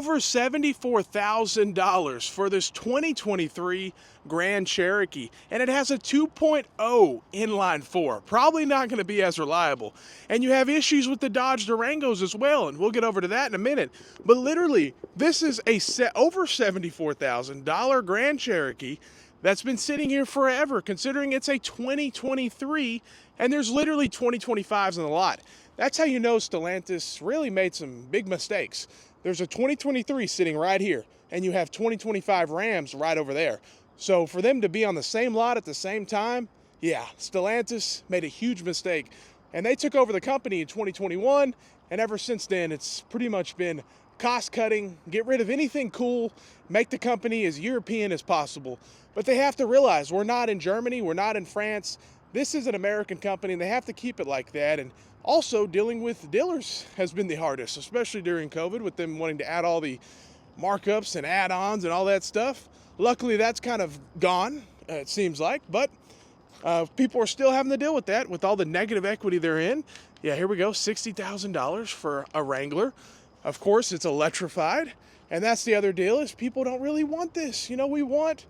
Over $74,000 for this 2023 Grand Cherokee, and it has a 2.0 inline 4. Probably not going to be as reliable. And you have issues with the Dodge Durangos as well, and we'll get over to that in a minute. But literally, this is a over $74,000 Grand Cherokee that's been sitting here forever, considering it's a 2023, and there's literally 2025s in the lot. That's how you know Stellantis really made some big mistakes. There's a 2023 sitting right here, and you have 2025 Rams right over there. So for them to be on the same lot at the same time, yeah, Stellantis made a huge mistake. And they took over the company in 2021, and ever since then, it's pretty much been cost cutting, get rid of anything cool, make the company as European as possible. But they have to realize we're not in Germany, we're not in France. This is an American company, and they have to keep it like that. And also, dealing with dealers has been the hardest, especially during COVID, with them wanting to add all the markups and add-ons and all that stuff. Luckily, that's kind of gone, it seems like, but people are still having to deal with that, with all the negative equity they're in. Yeah, here we go, $60,000 for a Wrangler. Of course, it's electrified, and that's the other deal, is people don't really want this. You know, we want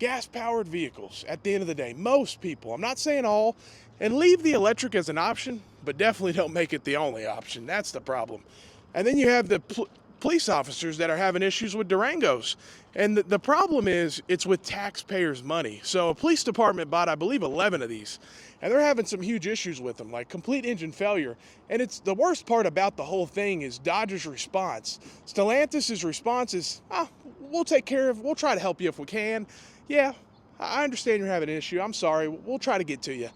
gas-powered vehicles at the end of the day. Most people, I'm not saying all, and leave the electric as an option, but definitely don't make it the only option. That's the problem. And then you have the police officers that are having issues with Durangos. And the problem is, it's with taxpayers' money. So a police department bought, I believe, 11 of these, and they're having some huge issues with them, like complete engine failure. And it's the worst part about the whole thing is Dodge's response. Stellantis' response is, we'll take care of it. We'll try to help you if we can. Yeah, I understand you're having an issue. I'm sorry. We'll try to get to you.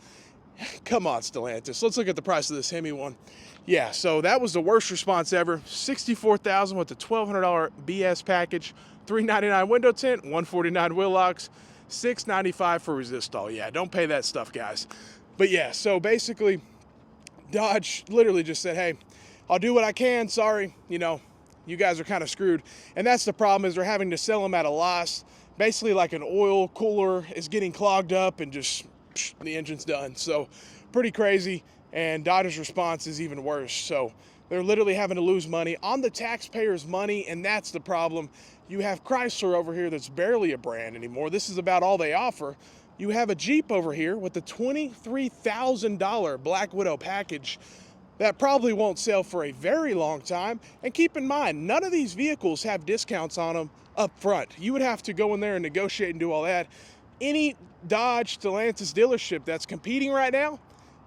Come on, Stellantis. Let's look at the price of this Hemi one. Yeah, so that was the worst response ever. $64,000 with the $1,200 BS package, $399 window tint, $149 wheel locks, $695 for resistol. Yeah, don't pay that stuff, guys. But yeah, so basically, Dodge literally just said, hey, I'll do what I can. Sorry, you know, you guys are kind of screwed. And that's the problem, is they're having to sell them at a loss. Basically, like an oil cooler is getting clogged up and just the engine's done. So pretty crazy. And Dodge's response is even worse. So they're literally having to lose money on the taxpayers' money, and that's the problem. You have Chrysler over here that's barely a brand anymore. This is about all they offer. You have a Jeep over here with the $23,000 Black Widow package that probably won't sell for a very long time. And keep in mind, none of these vehicles have discounts on them up front. You would have to go in there and negotiate and do all that. Any Dodge Stellantis dealership that's competing right now,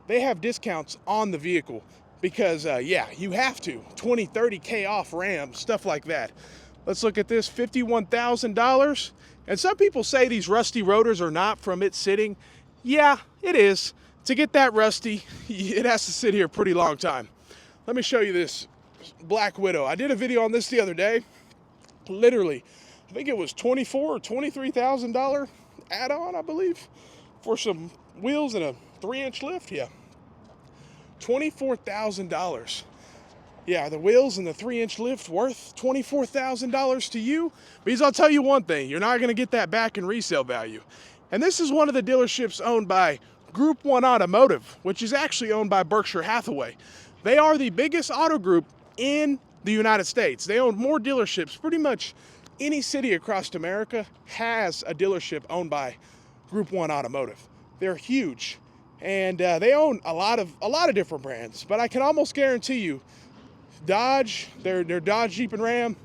they have discounts on the vehicle because, yeah, you have to. 20, 30K off Ram, stuff like that. Let's look at this, $51,000. And some people say these rusty rotors are not from it sitting. Yeah, it is. To get that rusty, it has to sit here a pretty long time. Let me show you this Black Widow. I did a video on this the other day. Literally, I think it was $24,000 or $23,000 add-on, I believe, for some wheels and a 3-inch lift. Yeah, $24,000. Yeah, the wheels and the 3-inch lift worth $24,000 to you? Because I'll tell you one thing, you're not going to get that back in resale value. And this is one of the dealerships owned by Group 1 Automotive, which is actually owned by Berkshire Hathaway. They are the biggest auto group in the United States. They own more dealerships. Pretty much any city across America has a dealership owned by Group 1 Automotive. They're huge, and they own a lot of different brands. But I can almost guarantee you, Dodge, their Dodge, Jeep, and Ram,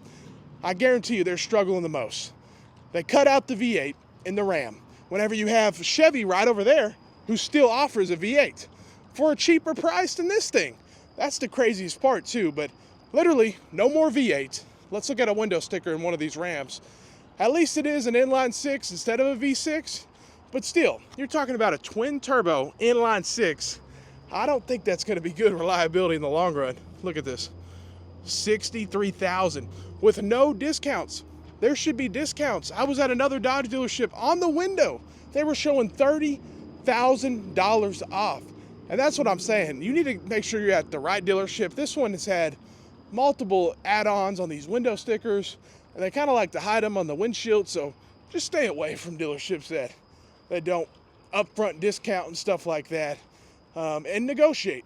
I guarantee you they're struggling the most. They cut out the V8 in the Ram. Whenever you have Chevy right over there, who still offers a V8 for a cheaper price than this thing. That's the craziest part too, but literally no more V8. Let's look at a window sticker in one of these Rams. At least it is an inline 6 instead of a V6, but still, you're talking about a twin turbo inline 6. I don't think that's gonna be good reliability in the long run. Look at this, $63,000 with no discounts. There should be discounts. I was at another Dodge dealership on the window. They were showing $30,000 off. And that's what I'm saying. You need to make sure you're at the right dealership. This one has had multiple add-ons on these window stickers, and they kind of like to hide them on the windshield. So just stay away from dealerships that don't upfront discount and stuff like that. And negotiate,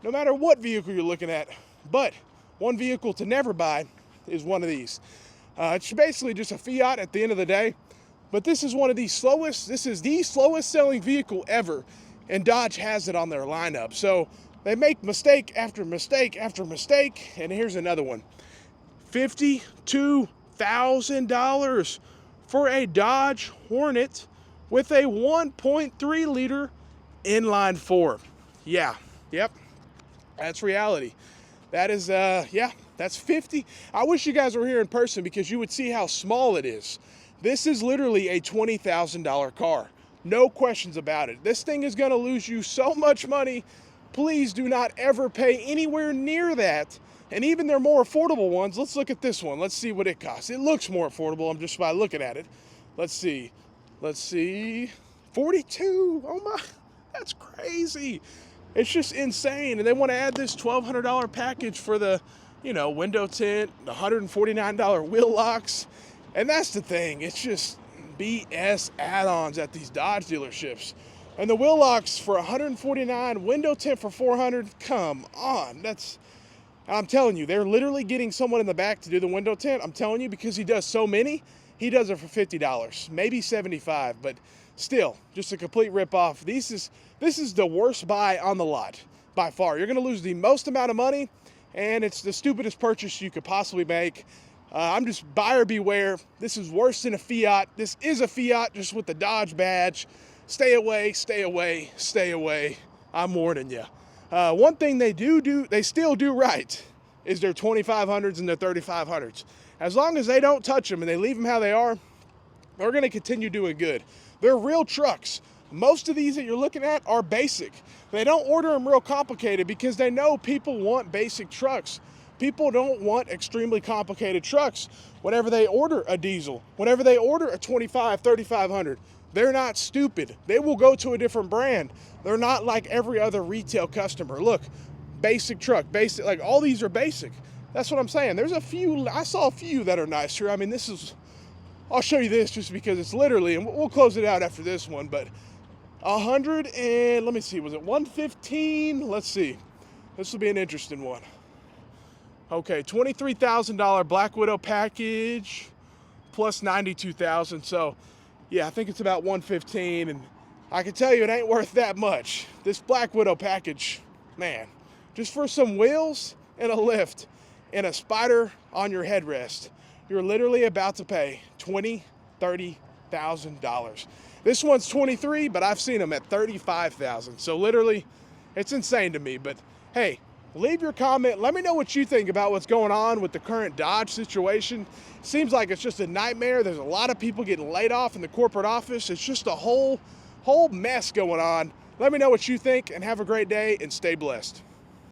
no matter what vehicle you're looking at. But one vehicle to never buy is one of these. It's basically just a Fiat at the end of the day, but this is one of the slowest, this is the slowest selling vehicle ever, and Dodge has it on their lineup. So they make mistake after mistake after mistake, and here's another one. $52,000 for a Dodge Hornet with a 1.3 liter inline four. Yeah, yep, that's reality. That is, yeah, that's 50. I wish you guys were here in person because you would see how small it is. This is literally a $20,000 car. No questions about it. This thing is going to lose you so much money. Please do not ever pay anywhere near that. And even their more affordable ones, let's look at this one. Let's see what it costs. It looks more affordable. I'm just by looking at it. Let's see. 42. Oh my, that's crazy. It's just insane. And they want to add this $1,200 package for the, you know, window tint, the $149 wheel locks. And that's the thing. It's just BS add-ons at these Dodge dealerships. And the wheel locks for $149, window tint for $400. Come on. I'm telling you, they're literally getting someone in the back to do the window tint. I'm telling you, because he does so many, he does it for $50, maybe $75, but still, just a complete ripoff. This is the worst buy on the lot by far. You're going to lose the most amount of money, and it's the stupidest purchase you could possibly make. I'm just buyer beware. This is worse than a Fiat. This is a Fiat just with the Dodge badge. Stay away, stay away, stay away. I'm warning you. One thing they still do right is their 2500s and their 3500s. As long as they don't touch them and they leave them how they are, they're going to continue doing good. They're real trucks. Most of these that you're looking at are basic. They don't order them real complicated because they know people want basic trucks. People don't want extremely complicated trucks whenever they order a diesel, whenever they order a 3500. They're not stupid. They will go to a different brand. They're not like every other retail customer. Look, basic truck, basic, like all these are basic. That's what I'm saying. There's a few, I saw a few that are nicer. I mean, I'll show you this just because it's literally, and we'll close it out after this one, but 100 and, let me see, was it 115? Let's see. This will be an interesting one. Okay, $23,000 Black Widow package plus $92,000. So, yeah, I think it's about 115, and I can tell you it ain't worth that much. This Black Widow package, man, just for some wheels and a lift and a spider on your headrest, you're literally about to pay $20,000-$30,000. This one's 23, but I've seen them at 35,000. So literally, it's insane to me. But hey, leave your comment. Let me know what you think about what's going on with the current Dodge situation. Seems like it's just a nightmare. There's a lot of people getting laid off in the corporate office. It's just a whole mess going on. Let me know what you think, and have a great day and stay blessed.